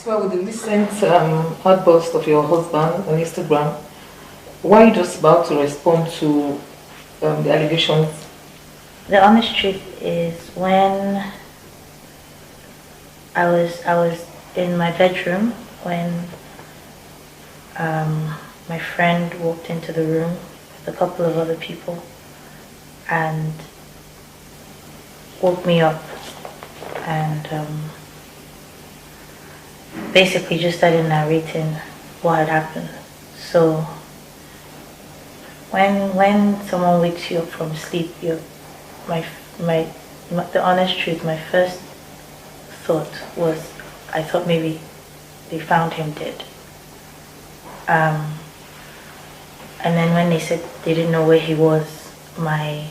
Tiwa, with the recent outburst of your husband on Instagram, why are you just about to respond to the allegations? The honest truth is, when I was in my bedroom when my friend walked into the room with a couple of other people and woke me up and basically just started narrating what had happened. So when someone wakes you up from sleep, my, the honest truth, my first thought was, I thought maybe they found him dead. And then when they said they didn't know where he was, my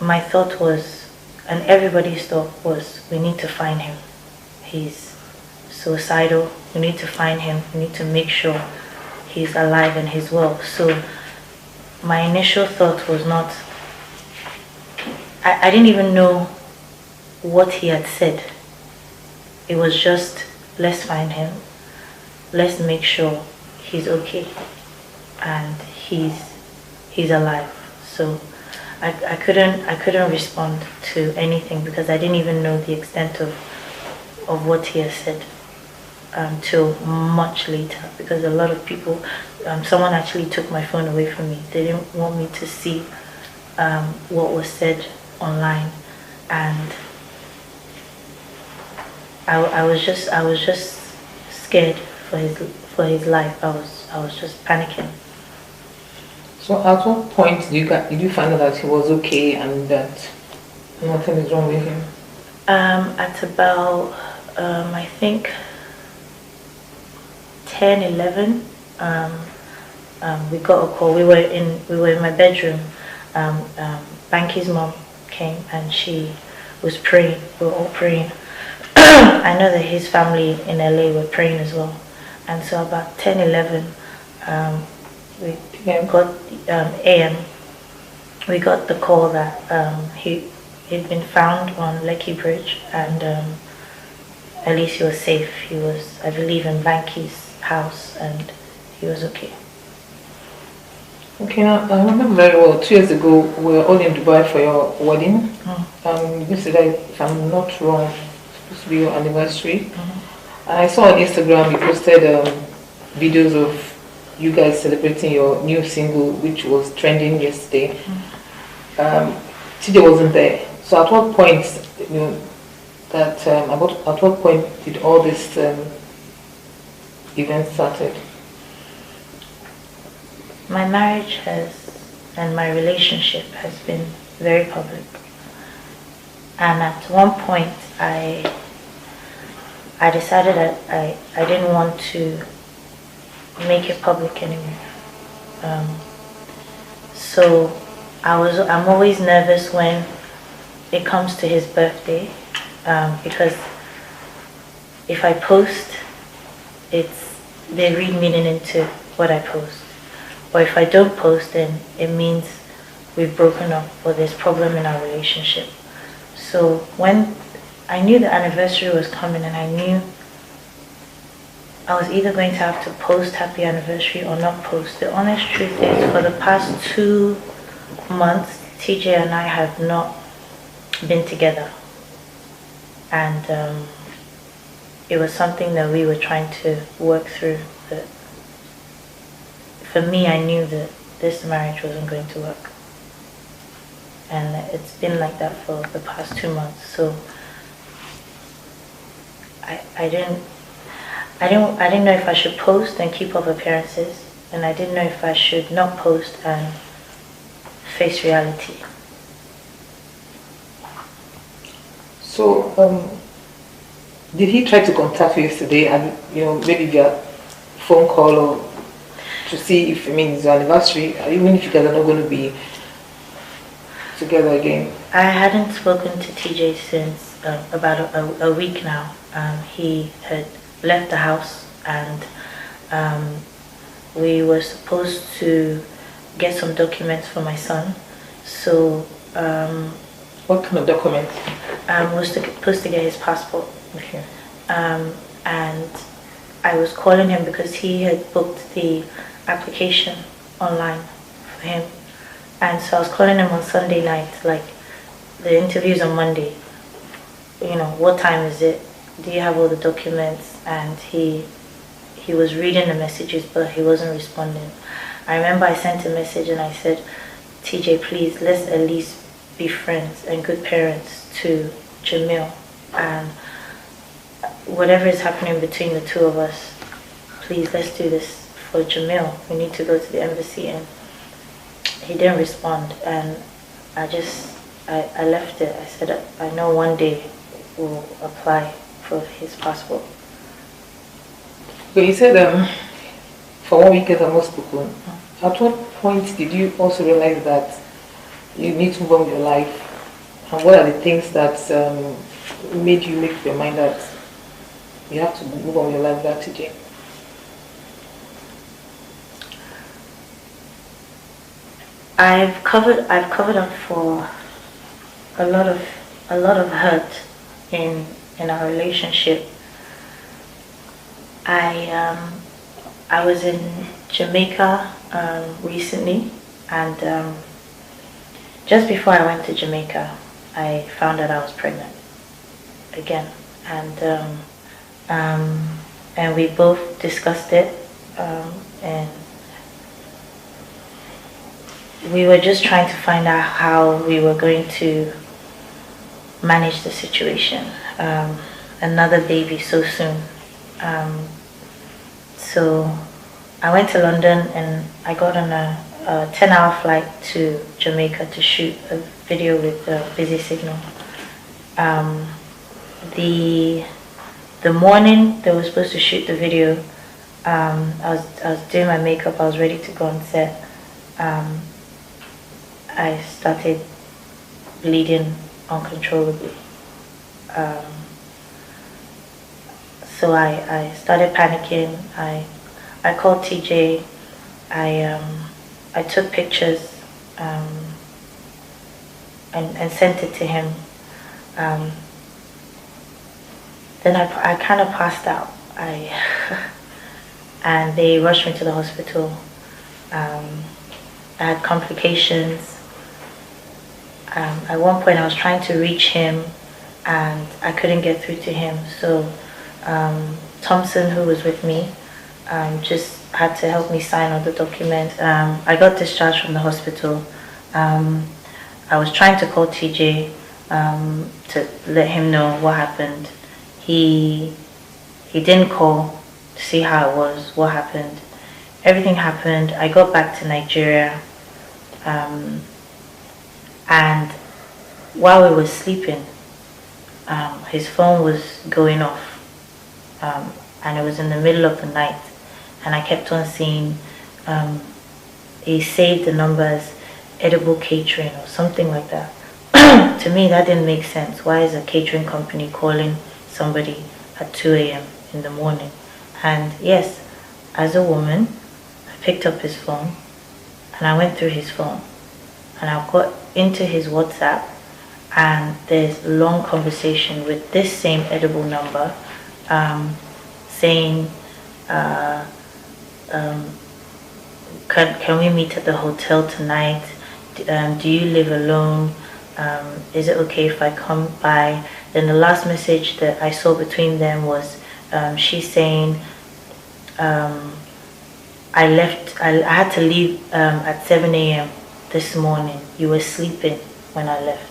thought was, and everybody's thought was, we need to find him. He's suicidal. We need to find him. We need to make sure he's alive and he's well. So my initial thought was not, I didn't even know what he had said. It was just, let's find him. Let's make sure he's okay and he's alive. So I couldn't respond to anything because I didn't even know the extent of what he has said till much later, because a lot of people, someone actually took my phone away from me. They didn't want me to see what was said online, and I was just scared for his life. I was just panicking. So at what point did you find out that he was okay and that nothing is wrong with him? At about I think 10, 11, we got a call. We were in my bedroom. Banky's mom came and she was praying. We were all praying. I know that his family in LA were praying as well. And so about 10, 11, we got AM. We got the call that he'd been found on Lekki Bridge, and at least he was safe. He was, I believe, in Banky's house, and he was okay. Okay, now I remember very well, 2 years ago, we were all in Dubai for your wedding. You said that, if I'm not wrong, it's supposed to be your anniversary. And I saw on Instagram you posted videos of you guys celebrating your new single, which was trending yesterday. TJ wasn't there. So at what point, at what point did all this event started? My marriage and my relationship has been very public. And at one point, I decided that I didn't want to make it public anymore. So I'm always nervous when it comes to his birthday, because if I post, they read meaning into what I post. Or if I don't post, then it means we've broken up or there's problem in our relationship. So when I knew the anniversary was coming, and I knew I was either going to have to post happy anniversary or not post. The honest truth is, for the past 2 months, TJ and I have not been together. And it was something that we were trying to work through. That for me, I knew that this marriage wasn't going to work. And it's been like that for the past 2 months. So I didn't know if I should post and keep up appearances, and I didn't know if I should not post and face reality. So did he try to contact you yesterday, and maybe via phone call, or to see if it's your anniversary, even if you guys are not going to be together again? I hadn't spoken to TJ since about a week now. He had left the house, and we were supposed to get some documents for my son. So what kind of documents? was supposed to get his passport. Okay. and I was calling him because he had booked the application online for him. And so I was calling him on Sunday night, like the interview's on Monday. You know, what time is it? Do you have all the documents? And he was reading the messages, but he wasn't responding. I remember I sent a message and I said, TJ, please, let's at least be friends and good parents to Jamil. And whatever is happening between the two of us, please, let's do this for Jamil. We need to go to the embassy. And he didn't respond. And I left it. I said, I know one day we'll apply for his passport. But you said for 1 week at most spoken. At what point did you also realize that you need to move on with your life? And what are the things that made you make up your mind that you have to move on with your life back to Jane? I've covered up for a lot of hurt in our relationship. I was in Jamaica recently, and just before I went to Jamaica, I found out I was pregnant again, and we both discussed it, and we were just trying to find out how we were going to manage the situation. Another baby so soon. So I went to London and I got on a 10-hour flight to Jamaica to shoot a video with Busy Signal. The morning they were supposed to shoot the video, I was doing my makeup, I was ready to go on set. I started bleeding uncontrollably. So I started panicking. I called TJ. I took pictures and sent it to him. Then I kind of passed out. And they rushed me to the hospital. I had complications. At one point I was trying to reach him and I couldn't get through to him. So Thompson, who was with me, just had to help me sign all the documents. I got discharged from the hospital. I was trying to call TJ to let him know what happened. He didn't call to see how it was, what happened. Everything happened. I got back to Nigeria, and while we were sleeping, his phone was going off, and it was in the middle of the night, and I kept on seeing he saved the number as Edible Catering or something like that. To me, that didn't make sense. Why is a catering company calling somebody at 2 a.m. in the morning? And yes, as a woman, I picked up his phone and I went through his phone and I got into his WhatsApp, and there's a long conversation with this same Edible number, saying, can we meet at the hotel tonight? Do you live alone? Is it okay if I come by? Then the last message that I saw between them was she saying, I had to leave at 7 a.m. this morning. You were sleeping when I left.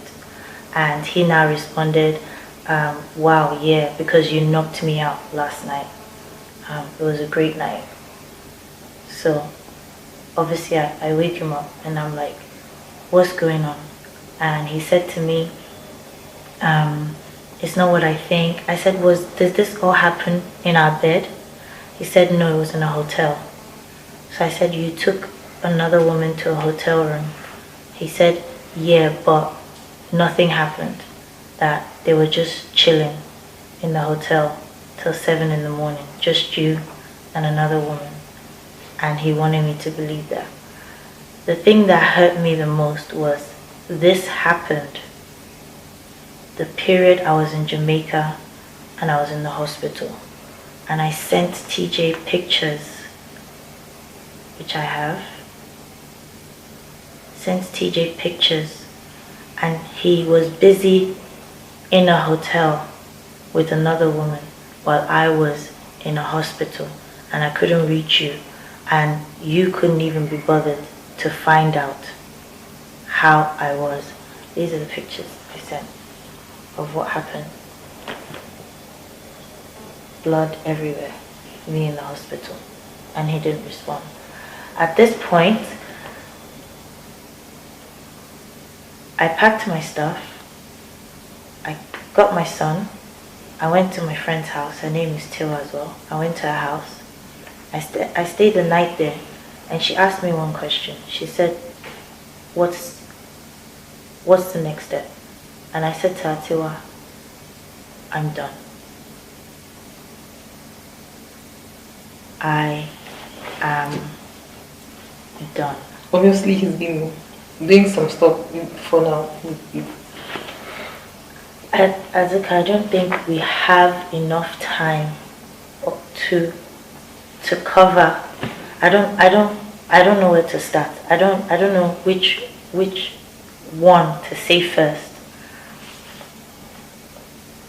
And he now responded, wow, yeah, because you knocked me out last night. It was a great night. So obviously I wake him up and I'm like, what's going on? And he said to me, it's not what I think. I said, did this all happen in our bed? He said, no, it was in a hotel. So I said, you took another woman to a hotel room? He said, yeah, but nothing happened. That they were just chilling in the hotel till 7 in the morning, just you and another woman. And he wanted me to believe that. The thing that hurt me the most was this happened the period I was in Jamaica and I was in the hospital. And I sent TJ pictures, which I have. Sent TJ pictures, and he was busy in a hotel with another woman while I was in a hospital, and I couldn't reach you, and you couldn't even be bothered to find out how I was. These are the pictures I sent of what happened. Blood everywhere, me in the hospital, and he didn't respond. At this point, I packed my stuff, I got my son, I went to my friend's house. Her name is Tiwa as well. I went to her house. I stayed the night there, and she asked me one question. She said, what's the next step? And I said to her, Tiwa, I'm done. I am done. Obviously, he's been doing some stuff for now. Azuka, I don't think we have enough time to cover. I don't know where to start. I don't know which one to say first.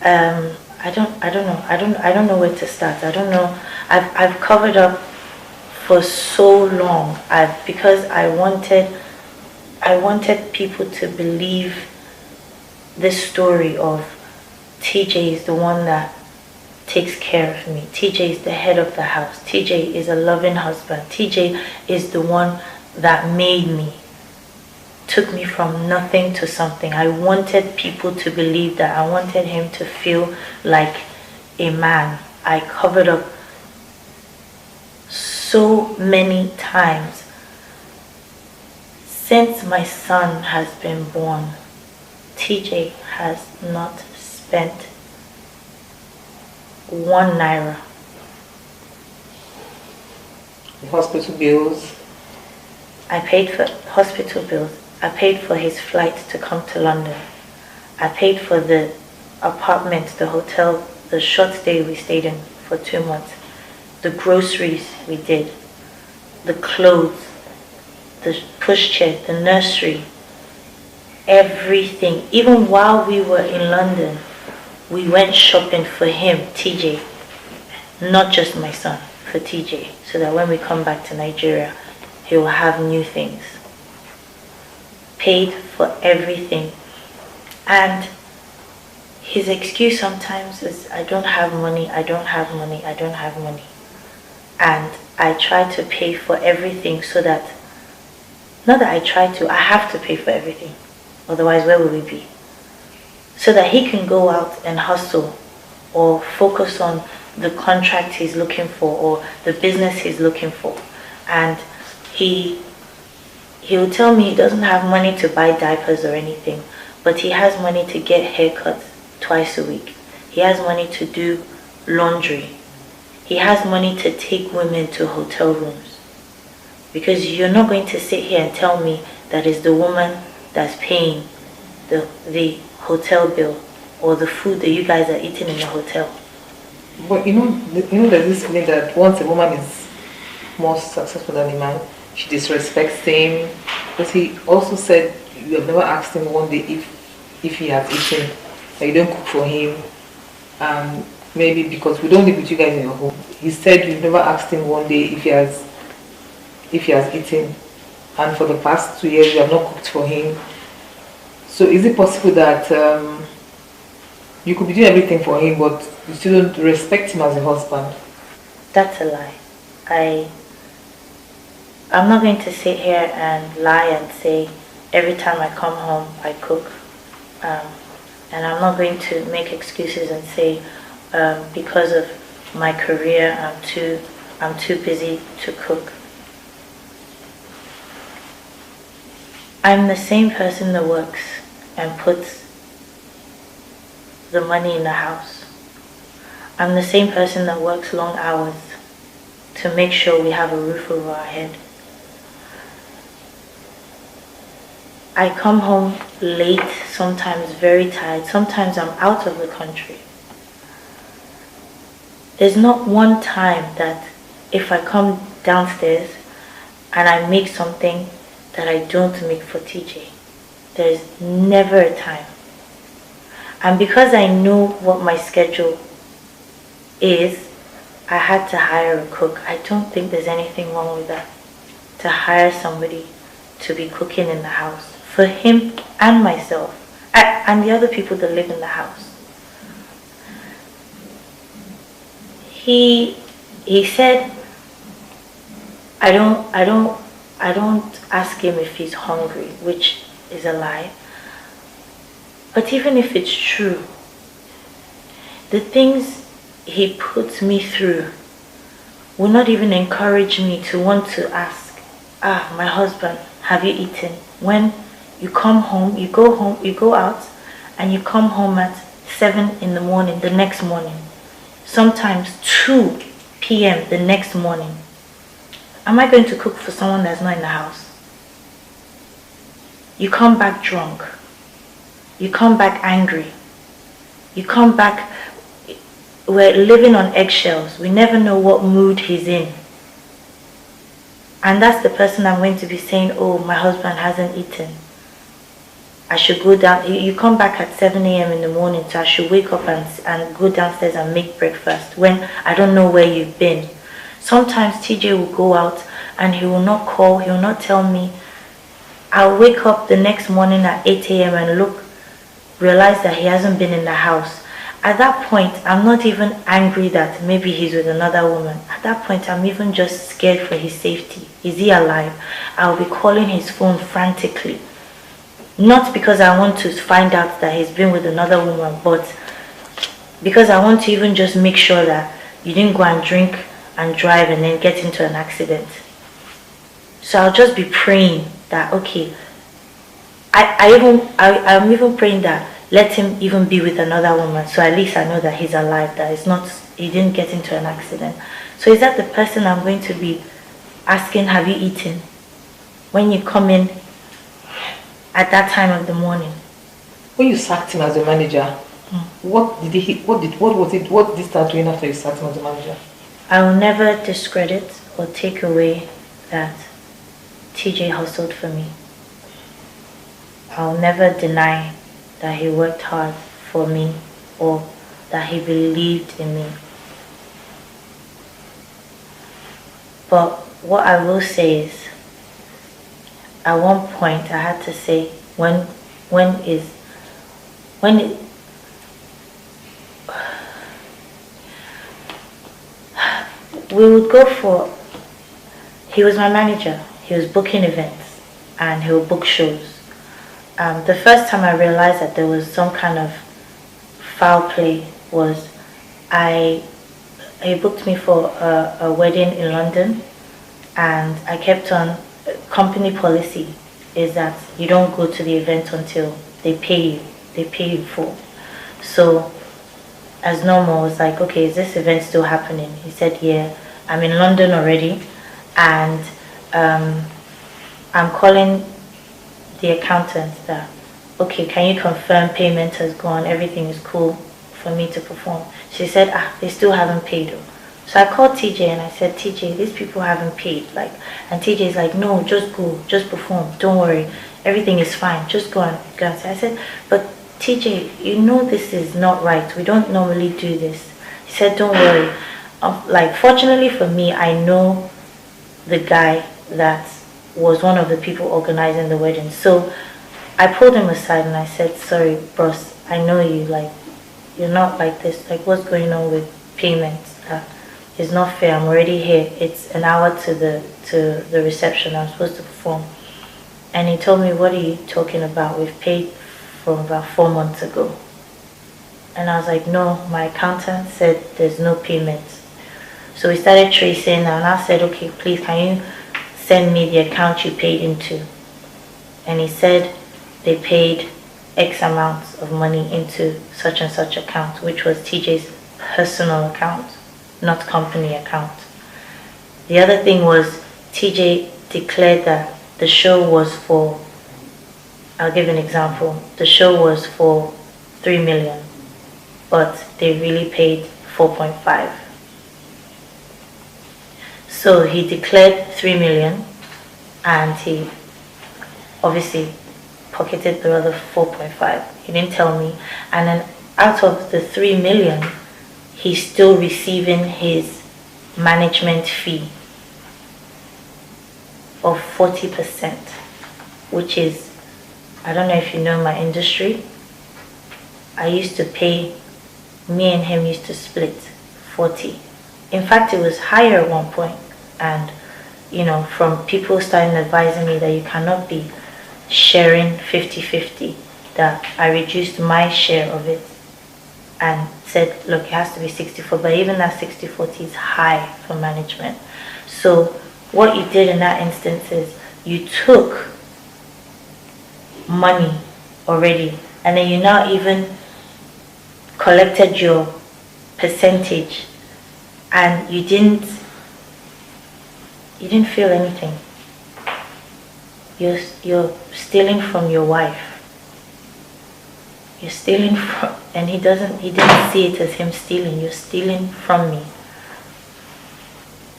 I don't know where to start. I don't know. I've covered up for so long. Because I wanted people to believe this story of TJ is the one that takes care of me. TJ is the head of the house. TJ is a loving husband. TJ is the one that made me, took me from nothing to something. I wanted people to believe that. I wanted him to feel like a man. I covered up so many times. Since my son has been born, TJ has not spent 1 naira. The hospital bills. I paid for hospital bills. I paid for his flight to come to London. I paid for the apartment, the hotel, the short stay we stayed in for 2 months. The groceries we did. The clothes. The pushchair, the nursery. Everything. Even while we were in London, we went shopping for him, TJ. Not just my son, for TJ. So that when we come back to Nigeria, he will have new things. Paid for everything. And his excuse sometimes is, I don't have money, I don't have money, I don't have money. And I try to pay for everything so that, not that I try to, I have to pay for everything. Otherwise, where will we be? So that he can go out and hustle or focus on the contract he's looking for or the business he's looking for. And he will tell me he doesn't have money to buy diapers or anything, but he has money to get haircuts twice a week. He has money to do laundry. He has money to take women to hotel rooms. Because you're not going to sit here and tell me that it's the woman that's paying the hotel bill or the food that you guys are eating in the hotel. But there's this feeling that once a woman is more successful than a man, she disrespects him. Because he also said you have never asked him one day if he has eaten, that you don't cook for him. Maybe because we don't live with you guys in your home. He said you've never asked him one day if he has eaten, and for the past 2 years you have not cooked for him. So is it possible that you could be doing everything for him, but you still don't respect him as a husband? That's a lie. I'm not going to sit here and lie and say every time I come home I cook. And I'm not going to make excuses and say because of my career I'm too busy to cook. I'm the same person that works and puts the money in the house. I'm the same person that works long hours to make sure we have a roof over our head. I come home late, sometimes very tired, sometimes I'm out of the country. There's not one time that if I come downstairs and I make something that I don't make for TJ. There's never a time. And because I know what my schedule is, I had to hire a cook. I don't think there's anything wrong with that. To hire somebody to be cooking in the house for him and myself and the other people that live in the house. He said, I don't ask him if he's hungry, which is a lie. But even if it's true, the things he puts me through will not even encourage me to want to ask, my husband, have you eaten? When you come home, you go out and you come home at 7 in the morning, the next morning. Sometimes 2 p.m. the next morning. Am I going to cook for someone that's not in the house? You come back drunk. You come back angry. You come back, we're living on eggshells. We never know what mood he's in. And that's the person I'm going to be saying, oh, my husband hasn't eaten. I should go down. You come back at 7 a.m. in the morning, so I should wake up and go downstairs and make breakfast when I don't know where you've been. Sometimes TJ will go out and he will not call, he will not tell me. I'll wake up the next morning at 8 a.m. and realize that he hasn't been in the house. At that point, I'm not even angry that maybe he's with another woman. At that point, I'm even just scared for his safety. Is he alive? I'll be calling his phone frantically. Not because I want to find out that he's been with another woman, but because I want to even just make sure that you didn't go and drink and drive and then get into an accident. So I'll just be praying that, okay, I'm even praying that let him even be with another woman, so at least I know that he's alive, that he didn't get into an accident. So is that the person I'm going to be asking, have you eaten? When you come in at that time of the morning. When you sacked him as a manager, what did he start doing after you sacked him as a manager? I will never discredit or take away that TJ hustled for me. I'll never deny that he worked hard for me or that he believed in me. But what I will say is, at one point I had to say, we would go for, he was my manager, he was booking events and he would book shows. The first time I realized that there was some kind of foul play was he booked me for a wedding in London, and I kept on, company policy is that you don't go to the event until they pay you full. So as normal, I was like, okay, is this event still happening? He said, yeah, I'm in London already, and I'm calling the accountant that, okay, can you confirm payment has gone, everything is cool for me to perform? She said, they still haven't paid you. So I called TJ and I said, TJ, these people haven't paid. And TJ's like, no, just go, just perform, don't worry, everything is fine, just go and go. I said, but TJ, you know this is not right, we don't normally do this. He said, don't worry. Fortunately for me, I know the guy that was one of the people organizing the wedding. So I pulled him aside and I said, sorry, boss, I know you, you're not like this, what's going on with payments? It's not fair, I'm already here, it's an hour to the reception, I'm supposed to perform. And he told me, what are you talking about? We've paid from about 4 months ago. And I was like, no, my accountant said there's no payment. So we started tracing, and I said, okay, please, can you send me the account you paid into? And he said they paid X amount of money into such and such account, which was TJ's personal account, not company account. The other thing was TJ declared that the show was for, I'll give an example, the show was for 3 million, but they really paid 4.5. So he declared 3 million, and he obviously pocketed the other 4.5. He didn't tell me. And then out of the 3 million, he's still receiving his management fee of 40%, which is, I don't know if you know my industry. I used to pay, me and him used to split 40. In fact, it was higher at one point. And, you know, from people starting advising me that you cannot be sharing 50-50, that I reduced my share of it and said, look, it has to be 64, but even that 60-40 is high for management. So what you did in that instance is you took money already, and then you now even collected your percentage, and you didn't feel anything. You're stealing from your wife. You're stealing from, and he didn't see it as him stealing. You're stealing from me.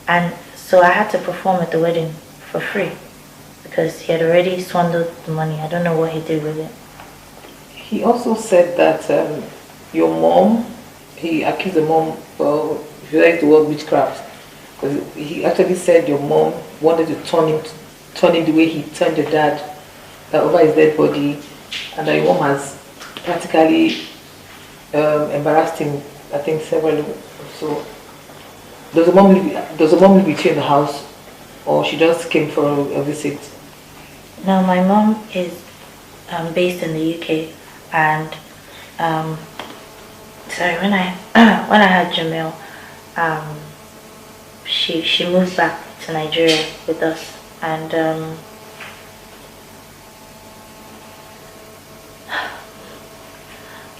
And so I had to perform at the wedding for free because he had already swindled the money. I don't know what he did with it. He also said that your mom, he accused the mom of, if you like the word, witchcraft, because he actually said your mom wanted to turn him the way he turned your dad over his dead body, and that your mom has practically embarrassed him, I think, several. So does the mom live with you in the house, or she just came for a visit? No, my mom is based in the UK, and sorry, when I had Jamil, she moved back to Nigeria with us, and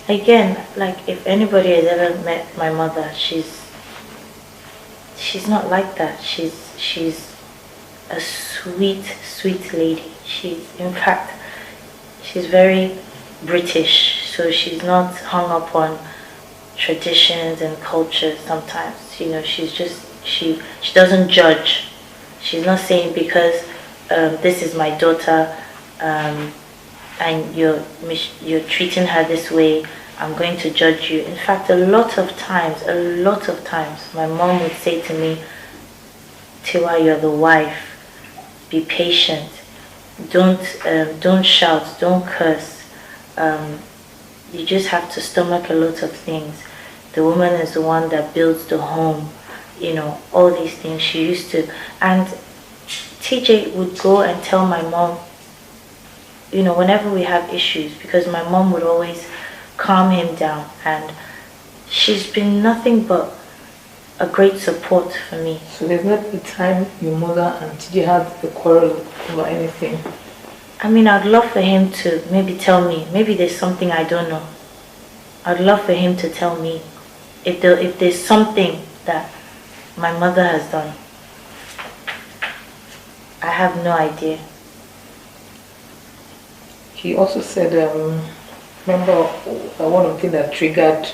again, like, if anybody has ever met my mother, she's not like that. She's a sweet lady. In fact, she's very British, so she's not hung up on traditions and cultures sometimes. You know, she's just, she doesn't judge. She's not saying because this is my daughter and you're treating her this way, I'm going to judge you. In fact, a lot of times, my mom would say to me, Tiwa, you're the wife. Be patient. Don't shout. Don't curse. You just have to stomach a lot of things. The woman is the one that builds the home. You know, all these things she used to. And TJ would go and tell my mom, you know, whenever we have issues, because my mom would always calm him down, and she's been nothing but a great support for me. So there's not a time your mother and TJ had a quarrel over anything? I mean, I'd love for him to maybe tell me. Maybe there's something I don't know. I'd love for him to tell me if there's something that my mother has done. I have no idea. He also said, remember one of the things that triggered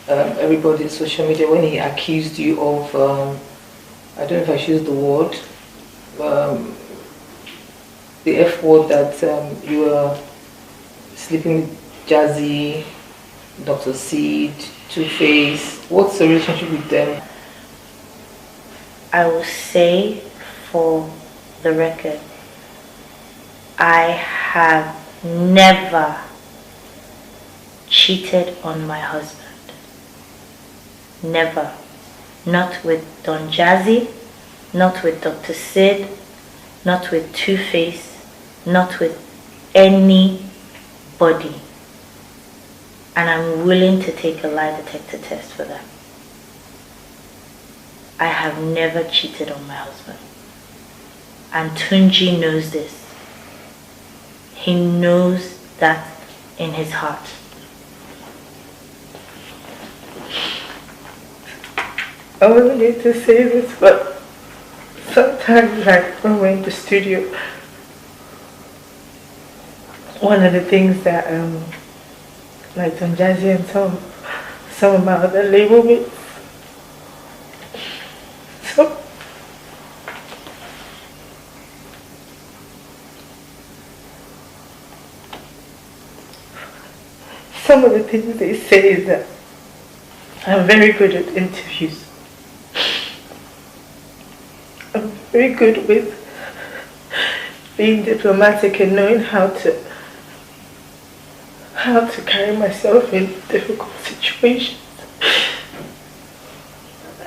everybody in social media when he accused you of, I don't know if I should use the word, the F word, that you were sleeping with Jazzy, Dr. Seed, Two-Face. What's the relationship with them? I will say, for the record, I have never cheated on my husband. Never. Not with Don Jazzy, not with Dr. Sid, not with Two-Face, not with anybody. And I'm willing to take a lie detector test for that. I have never cheated on my husband. And Tunji knows this. He knows that in his heart. I wasn't going to say this, but sometimes, like, when we're in the studio, one of the things that, like Don Jazzy and some of my other label mates, some of the things they say is that I'm very good at interviews. I'm very good with being diplomatic and knowing how to carry myself in difficult situations.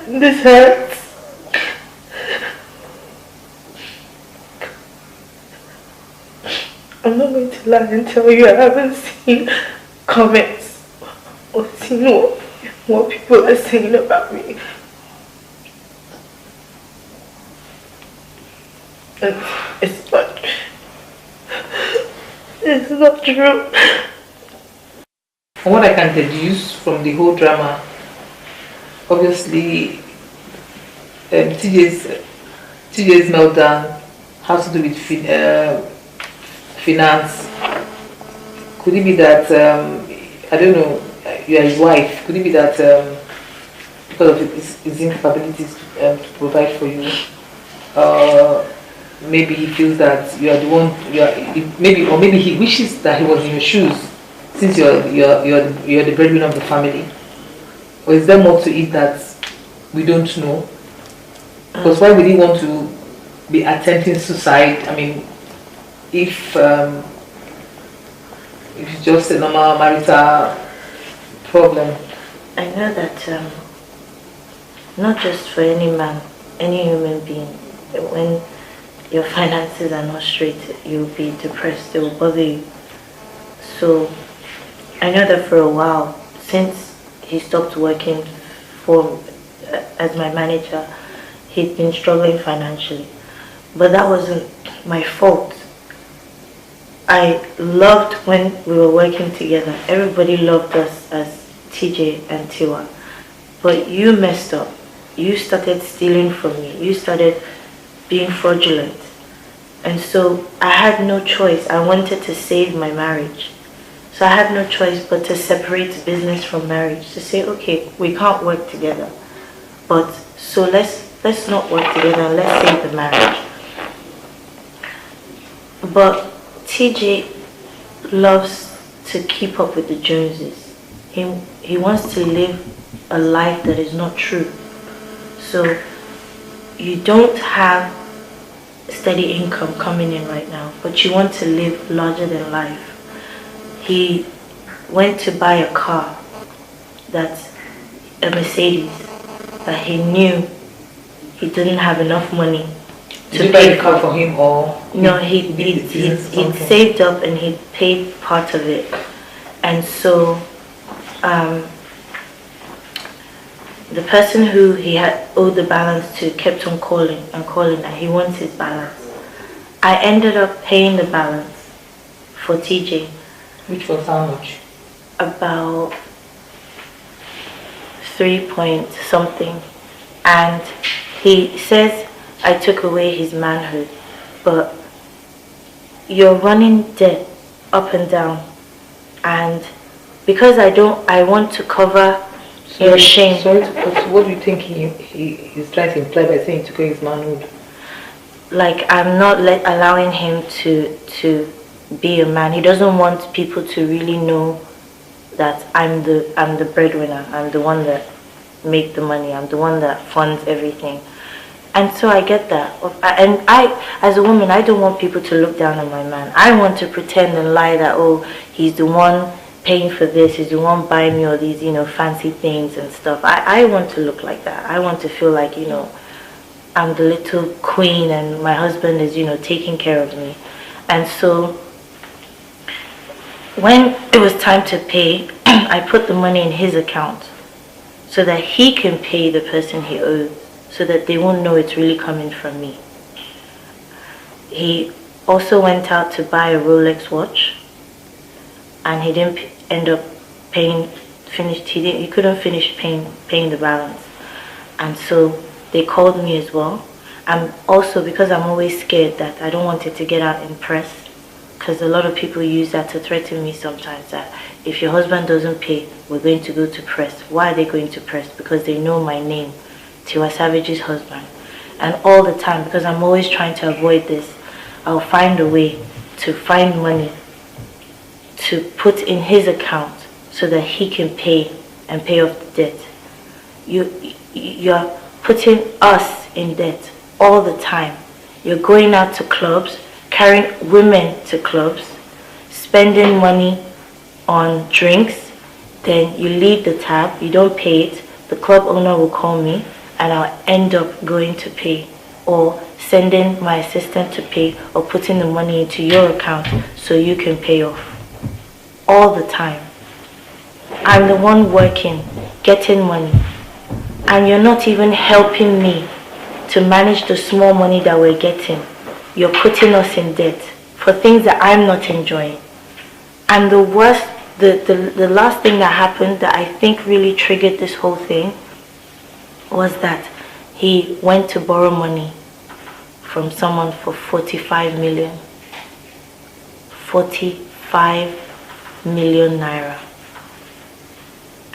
And this hurts. I'm not going to lie and tell you I haven't seen comments or seen what people are saying about me. And it's not true. From what I can deduce from the whole drama, obviously TJ's meltdown has to do with finance. Could it be that I don't know, you are his wife? Could it be that because of his incapabilities to provide for you, maybe he feels that you are the one, or maybe he wishes that he was in your shoes, since you're the breadwinner of the family? Or is there more to it that we don't know? Because why would he want to be attempting suicide? I mean, if it's just a normal marital problem. I know that not just for any man, any human being, when your finances are not straight, you'll be depressed, it will bother you. So I know that for a while, since he stopped working as my manager, he'd been struggling financially. But that wasn't my fault. I loved when we were working together. Everybody loved us as TJ and Tiwa. But you messed up. You started stealing from me. You started being fraudulent. And so I had no choice. I wanted to save my marriage. So I had no choice but to separate business from marriage. To say, okay, we can't work together. But so let's not work together and let's save the marriage. But TJ loves to keep up with the Joneses. He wants to live a life that is not true. So you don't have steady income coming in right now, but you want to live larger than life. He went to buy a car, that's a Mercedes, that he knew he didn't have enough money to Did you buy the car for him, or? No, he'd saved up and he'd paid part of it. And so the person who he had owed the balance to kept on calling and calling that he wants his balance. I ended up paying the balance for TJ. Which was how much? About 3 point something. And he says I took away his manhood, but you're running debt up and down, and because I want to cover your shame. Sorry to cut. What do you think he's trying to imply by saying he took away his manhood? Like, I'm not allowing him to be a man. He doesn't want people to really know that I'm the breadwinner. I'm the one that make the money. I'm the one that funds everything. And so I get that. And I, as a woman, I don't want people to look down on my man. I want to pretend and lie that, oh, he's the one paying for this, he's the one buying me all these, fancy things and stuff. I want to look like that. I want to feel like, I'm the little queen and my husband is, taking care of me. And so when it was time to pay, I put the money in his account so that he can pay the person he owes, so that they won't know it's really coming from me. He also went out to buy a Rolex watch, and he didn't end up paying, he couldn't finish paying the balance. And so they called me as well. I'm also, because I'm always scared that I don't want it to get out in press, because a lot of people use that to threaten me sometimes, that if your husband doesn't pay, we're going to go to press. Why are they going to press? Because they know my name, Tiwa Savage's husband. And all the time, because I'm always trying to avoid this, I'll find a way to find money to put in his account so that he can pay off the debt. You're putting us in debt all the time. You're going out to clubs, carrying women to clubs, spending money on drinks, then you leave the tab, you don't pay it, the club owner will call me and I'll end up going to pay, or sending my assistant to pay, or putting the money into your account so you can pay off. All the time. I'm the one working, getting money, and you're not even helping me to manage the small money that we're getting. You're putting us in debt for things that I'm not enjoying. And the worst, the last thing that happened that I think really triggered this whole thing was that he went to borrow money from someone for 45 million. 45 million naira.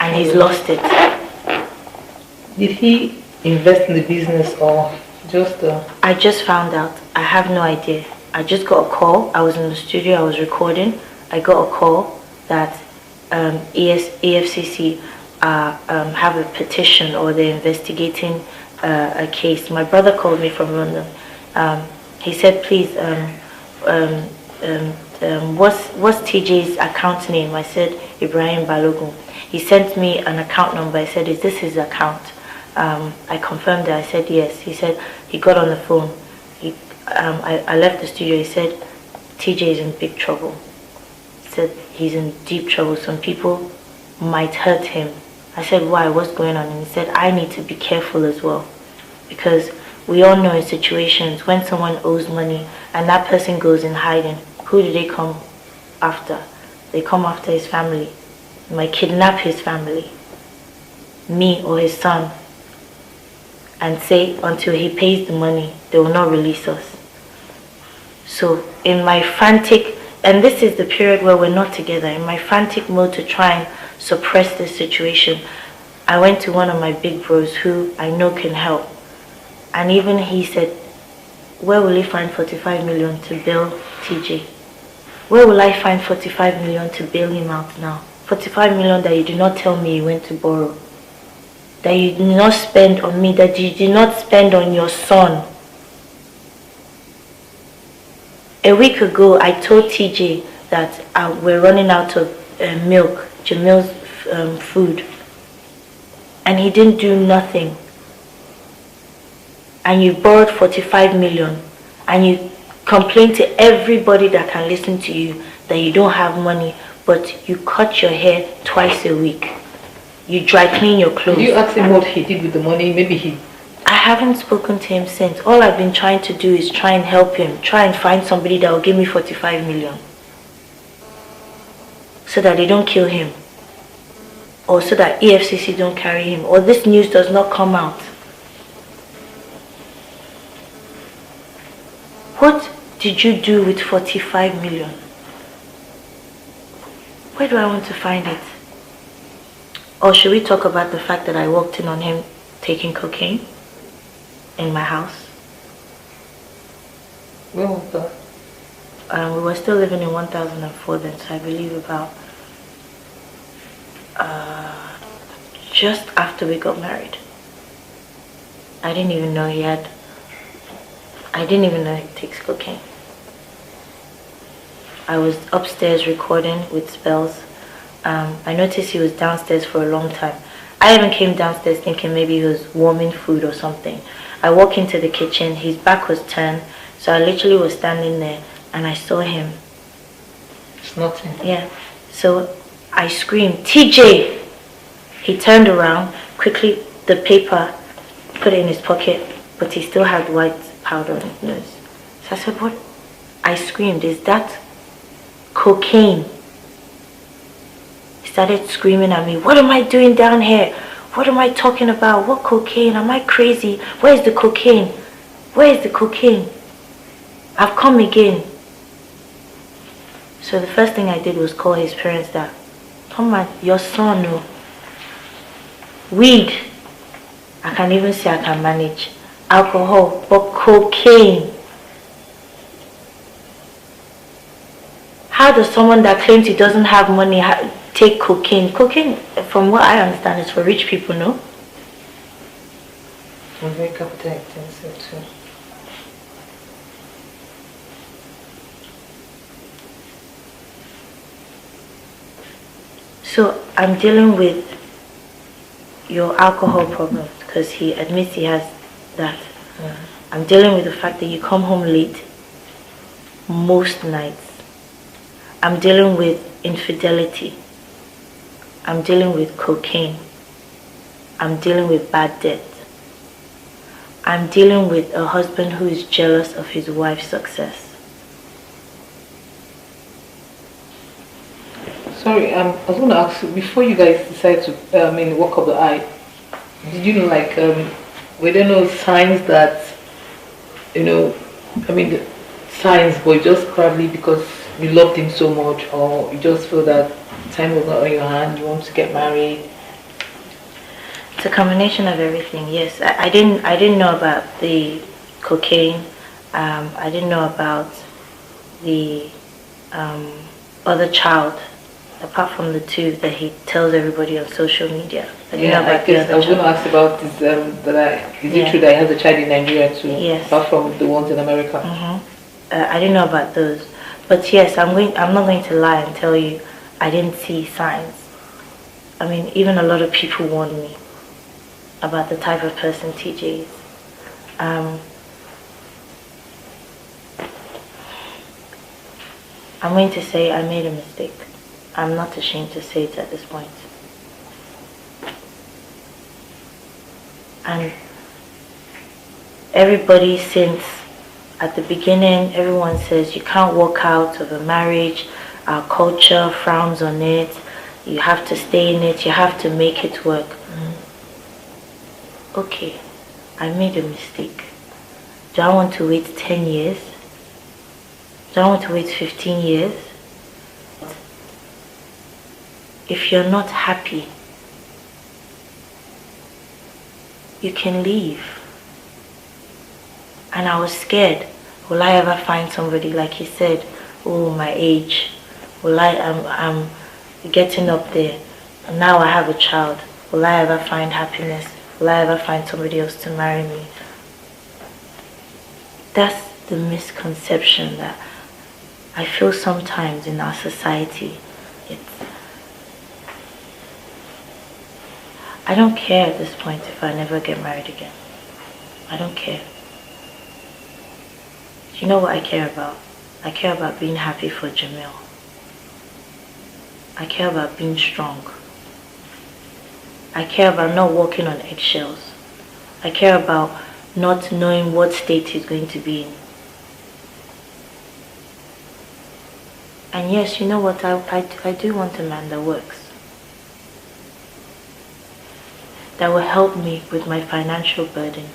And he's lost it. Did he invest in the business or just... I just found out. I have no idea. I just got a call. I was in the studio. I was recording. I got a call that EFCC have a petition, or they're investigating a case. My brother called me from London. He said, please, what's TJ's account name? I said, Ibrahim Balogun. He sent me an account number. I said, is this his account? I confirmed it. I said, yes. He said, he got on the phone. I left the studio. He said, TJ is in big trouble. He said, he's in deep trouble. Some people might hurt him. I said, why? What's going on? And he said, I need to be careful as well. Because we all know in situations when someone owes money and that person goes in hiding, who do they come after? They come after his family. They might kidnap his family, me or his son, and say until he pays the money, they will not release us. So in my frantic, and this is the period where we're not together, in my frantic mode to try and suppress this situation, I went to one of my big bros who I know can help. And even he said, where will he find 45 million to bail TJ? Where will I find 45 million to bail him out now? 45 million that you did not tell me you went to borrow. That you did not spend on me, that you did not spend on your son. A week ago, I told TJ that we're running out of milk, Jamil's food. And he didn't do nothing. And you borrowed 45 million. And you complain to everybody that can listen to you that you don't have money, but you cut your hair twice a week. You dry clean your clothes. Did you ask him what he did with the money? Maybe he... I haven't spoken to him since. All I've been trying to do is try and help him. Try and find somebody that will give me 45 million. So that they don't kill him. Or so that EFCC don't carry him. Or this news does not come out. What did you do with 45 million? Where do I want to find it? Or should we talk about the fact that I walked in on him taking cocaine in my house? When was that? We were still living in 1004 then, so I believe about just after we got married. I didn't even know he takes cocaine. I was upstairs recording with Spells. I noticed he was downstairs for a long time. I even came downstairs thinking maybe he was warming food or something. I walked into the kitchen, his back was turned, so I literally was standing there and I saw him. It's nothing. Yeah. So I screamed, TJ! He turned around, quickly the paper, put it in his pocket, but he still had white powder on his nose. So I said, what? I screamed, is that cocaine? He started screaming at me, what am I doing down here? What am I talking about? What cocaine? Am I crazy? Where's the cocaine? Where is the cocaine? I've come again. So the first thing I did was call his parents that, come on, your son, no. Weed, I can even say I can manage. Alcohol, but cocaine. How does someone that claims he doesn't have money take cocaine. Cocaine, from what I understand, is for rich people, no? I'm very capital intensive too. So I'm dealing with your alcohol problem because he admits he has that. Yeah. I'm dealing with the fact that you come home late most nights. I'm dealing with infidelity. I'm dealing with cocaine. I'm dealing with bad debt. I'm dealing with a husband who is jealous of his wife's success. Sorry, I was going to ask you, before you guys decide to, walk up the eye, did you know, like, were there no signs that, the signs were just probably because you loved him so much, or you just feel that time was not on your hand, you want to get married? It's a combination of everything. Yes, I didn't know about the cocaine. I didn't know about the other child, apart from the two that he tells everybody on social media. I didn't know about the other I was going to child. ask about this. Is it true that he has a child in Nigeria too? Yes. Apart from the ones in America. I didn't know about those, but yes, I'm not going to lie and tell you I didn't see signs. I mean, even a lot of people warned me about the type of person TJ is. I'm going to say I made a mistake. I'm not ashamed to say it at this point. And everybody since at the beginning, everyone says you can't walk out of a marriage. Our culture frowns on it. You have to stay in it. You have to make it work. Okay, I made a mistake. Do I want to wait 10 years? Do I want to wait 15 years? If you're not happy, you can leave. And I was scared. Will I ever find somebody, like he said, oh, my age? I'm getting up there. Now I have a child. Will I ever find happiness? Will I ever find somebody else to marry me? That's the misconception that I feel sometimes in our society. I don't care at this point if I never get married again. I don't care. Do you know what I care about? I care about being happy for Jamil. I care about being strong. I care about not walking on eggshells. I care about not knowing what state he's going to be in. And yes, you know what, I do want a man that works. That will help me with my financial burden.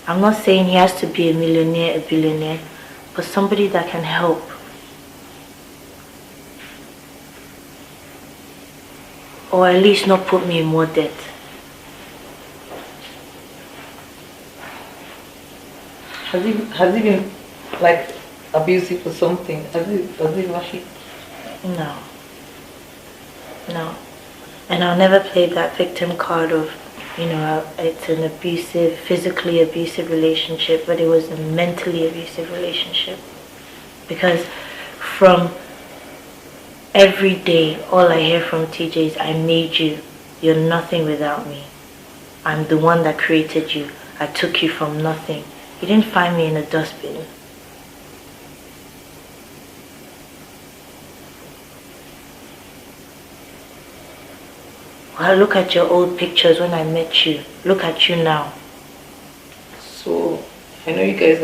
I'm not saying he has to be a millionaire, a billionaire, but somebody that can help. Or at least not put me in more debt. Has he been like abusive or something? Has he actually? No. No. And I'll never play that victim card of, it's an abusive, physically abusive relationship, but it was a mentally abusive relationship. Because from every day, all I hear from TJ is, I made you. You're nothing without me. I'm the one that created you. I took you from nothing. You didn't find me in a dustbin. Well, look at your old pictures when I met you. Look at you now. So, I know you guys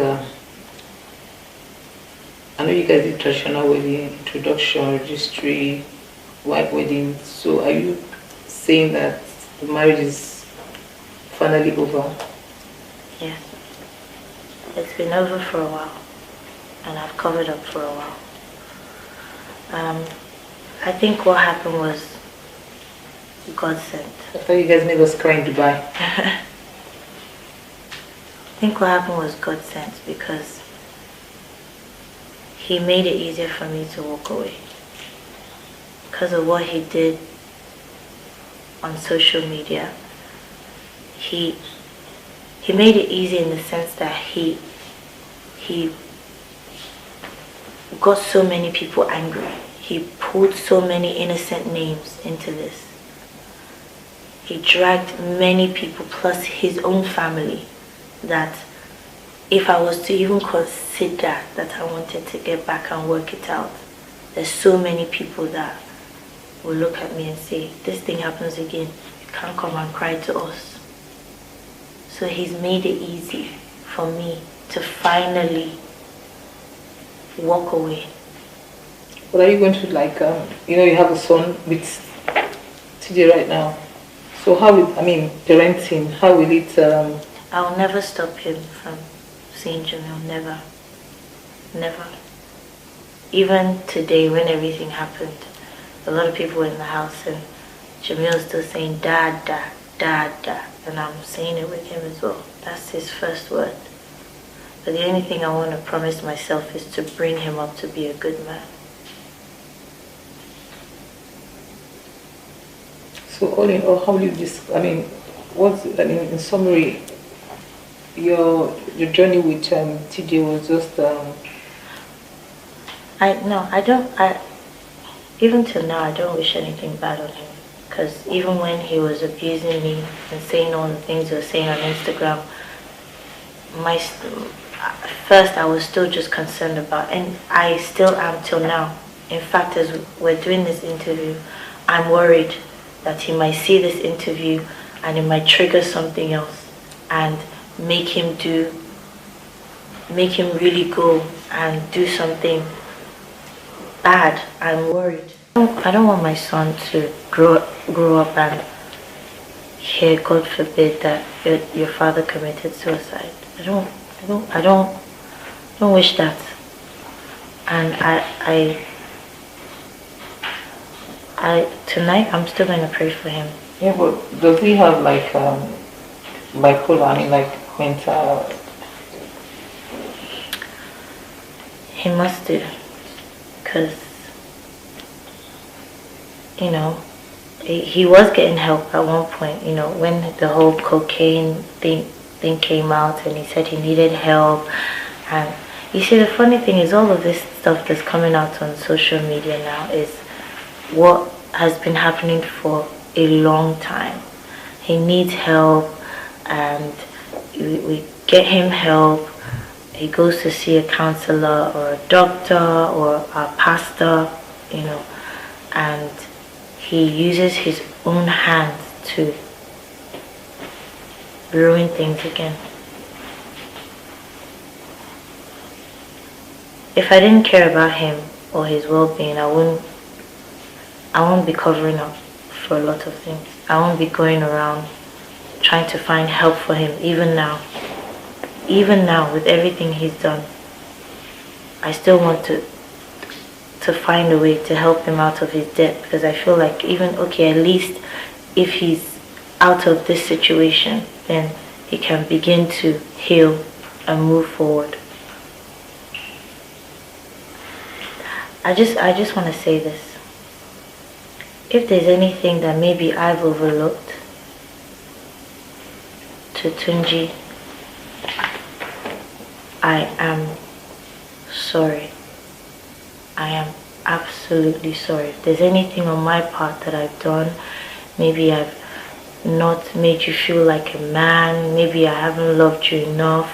did traditional wedding, introduction, registry, white wedding. So are you saying that the marriage is finally over? Yes. It's been over for a while. And I've covered up for a while. I think what happened was God sent. I thought you guys made us cry in Dubai. I think what happened was God sent, because He made it easier for me to walk away. because of what he did on social media, he made it easy in the sense that he got so many people angry. He pulled so many innocent names into this. He dragged many people plus his own family, that if I was to even consider that I wanted to get back and work it out, there's so many people that will look at me and say, this thing happens again, you can't come and cry to us. So he's made it easy for me to finally walk away. But are you going to, like, you have a son with TJ right now. So how will, parenting, how will it... I'll never stop him from seeing Jamil, never. Never. Even today when everything happened, a lot of people were in the house and Jamil's still saying, Dad, Dad, Dad, Dad. And I'm saying it with him as well. That's his first word. But the only thing I want to promise myself is to bring him up to be a good man. So all in all, how will you just, in summary, your journey with TJ was just... even till now, I don't wish anything bad on him. Because even when he was abusing me and saying all the things he was saying on Instagram, first I was still just concerned about, and I still am till now. In fact, as we're doing this interview, I'm worried that he might see this interview and it might trigger something else and make him really go and do something bad. I'm worried. I don't want my son to grow up and hear, God forbid, that your father committed suicide. I don't wish that. And tonight I'm still going to pray for him. Yeah, but does he have bipolar, mental? He must do, because he was getting help at one point, when the whole cocaine thing came out and he said he needed help. And you see, the funny thing is, all of this stuff that's coming out on social media now is what has been happening for a long time. He needs help, and we get him help. He goes to see a counselor or a doctor or a pastor, and he uses his own hands to ruin things again. If I didn't care about him or his well-being, I won't be covering up for a lot of things. I won't be going around trying to find help for him. Even now with everything he's done, I still want to find a way to help him out of his debt, because I feel like at least if he's out of this situation, then he can begin to heal and move forward. I just want to say this. If there's anything that maybe I've overlooked to Tunji, I am sorry. I am absolutely sorry. If there's anything on my part that I've done, maybe I've not made you feel like a man, maybe I haven't loved you enough,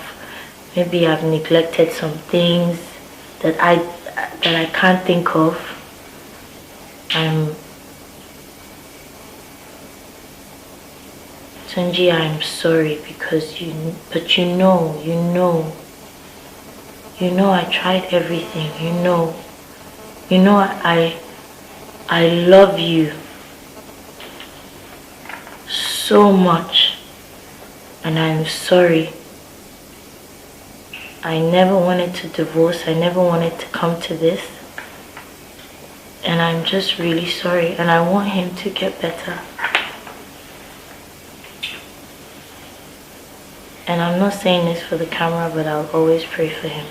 maybe I've neglected some things that I can't think of, Tunji, I'm sorry, because you know I tried everything. I love you so much, and I'm sorry. I never wanted to divorce. I never wanted to come to this, and I'm just really sorry, and I want him to get better. And I'm not saying this for the camera, but I'll always pray for him.